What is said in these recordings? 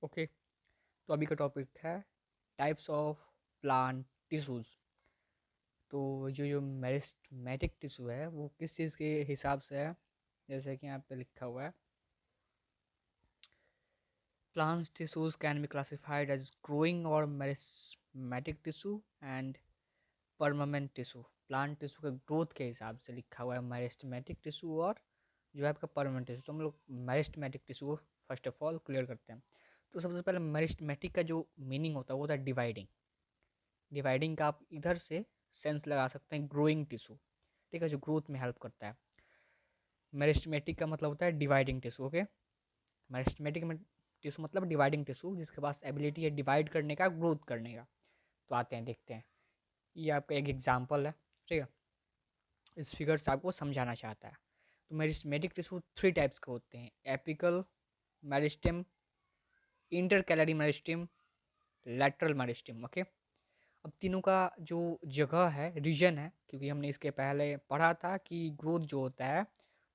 Okay. तो अभी का टॉपिक है टाइप्स ऑफ प्लांट टिश्यूज। तो जो मेरिस्टेमेटिक टिश्यू है वो किस चीज़ के हिसाब से है, जैसे कि यहाँ पे लिखा हुआ है, plant tissues can be classified as growing और meristematic tissue and permanent tissue. Plant tissue के ग्रोथ के हिसाब से लिखा हुआ है मेरिस्टेमेटिक टिश्यू और जो है आपका परमानेंट टिश्यू। तो हम लोग मेरिस्टेमेटिक टिश्यू को फर्स्ट ऑफ ऑल क्लियर करते हैं। तो सबसे पहले मेरिस्टेमेटिक का जो मीनिंग होता है वो होता है डिवाइडिंग। डिवाइडिंग का आप इधर से सेंस लगा सकते हैं ग्रोइंग टिश्यू, ठीक है, जो ग्रोथ में हेल्प करता है। मेरिस्टेमेटिक का मतलब होता है डिवाइडिंग टिश्यू। ओके, मेरिस्टेमेटिक में टिश्यू मतलब डिवाइडिंग टिश्यू जिसके पास एबिलिटी है डिवाइड करने का, ग्रोथ करने का। तो आते हैं देखते हैं, ये आपका एक एग्जाम्पल है, ठीक है, इस फिगर से आपको समझाना चाहता है। तो मेरिस्टेमेटिक टिश्यू थ्री टाइप्स के होते हैं, apical meristem, intercalary meristem, lateral meristem. Okay, अब तीनों का जो जगह है, रीजन है, क्योंकि हमने इसके पहले पढ़ा था कि ग्रोथ जो होता है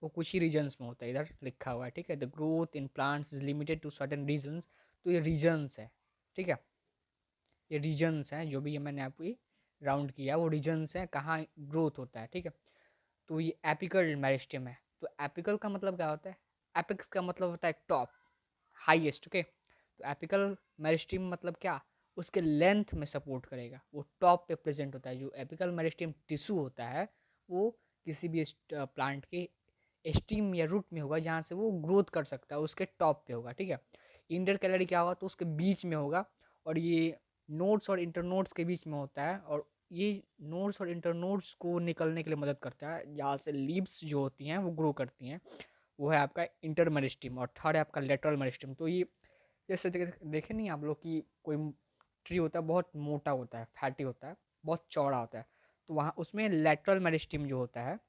वो कुछ ही रीजन्स में होता है, इधर लिखा हुआ है, ठीक है, the growth in plants is limited to certain reasons. तो ये रीजन्स है, ठीक है, ये रीजन्स हैं, जो भी ये मैंने आपको राउंड किया वो रीजन्स हैं कहाँ ग्रोथ होता है, ठीक है। तो ये एपिकल मेरिस्टेम है। तो एपिकल का मतलब क्या होता है, एपिक्स का मतलब होता है टॉप, हाईएस्ट। ओके, तो एपिकल मेरिस्टेम मतलब क्या, उसके लेंथ में सपोर्ट करेगा, वो टॉप पे प्रेजेंट होता है। जो एपिकल मेरिस्टेम टिश्यू होता है वो किसी भी प्लांट के स्टीम या रूट में होगा, जहाँ से वो ग्रोथ कर सकता है, उसके टॉप पे होगा, ठीक है। इंटर कैलरी क्या होगा, तो उसके बीच में होगा, और ये नोड्स और इंटरनोड्स के बीच में होता है, और ये नोड्स और इंटरनोड्स को निकलने के लिए मदद करता है, जहाँ से लीव्स जो होती हैं वो ग्रो करती हैं। वो है आपका इंटर मेरिस्टेम, और थर्ड है आपका लेटरल मेरिस्टेम। तो ये जैसे देखे नहीं आप लोग कि कोई ट्री होता है बहुत मोटा होता है, फैटी होता है, बहुत चौड़ा होता है, तो वहाँ उसमें लेटरल मेरिस्टेम जो होता है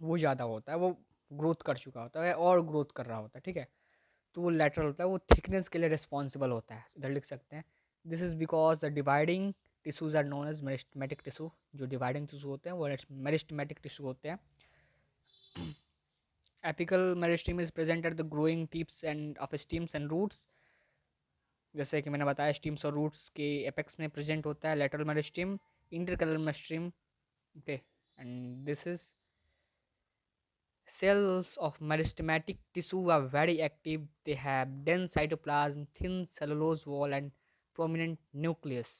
वो ज़्यादा होता है, वो ग्रोथ कर चुका होता है और ग्रोथ कर रहा होता है, ठीक है। तो वो लेटरल होता है, वो थिकनेस के लिए रिस्पॉन्सिबल होता है, इधर लिख सकते हैं। This is because the dividing tissues are known as meristematic tissue. जो डिवाइडिंग टिश्यू होते हैं वो मेरिस्टेमेटिक टिश्यू होते हैं। Apical meristem is present at the growing tips and of stems and roots, जैसे कि मैंने बताया स्टीम्स और रूट्स के एपेक्स में प्रेजेंट होता है lateral meristem, intercalary meristem. Okay, and this is cells of meristematic tissue are very active. They have dense cytoplasm, thin cellulose wall and prominent nucleus.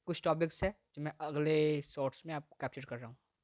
कुछ टॉपिक्स है जो मैं अगले शॉर्ट्स में आपको कैप्चर कर रहा हूँ।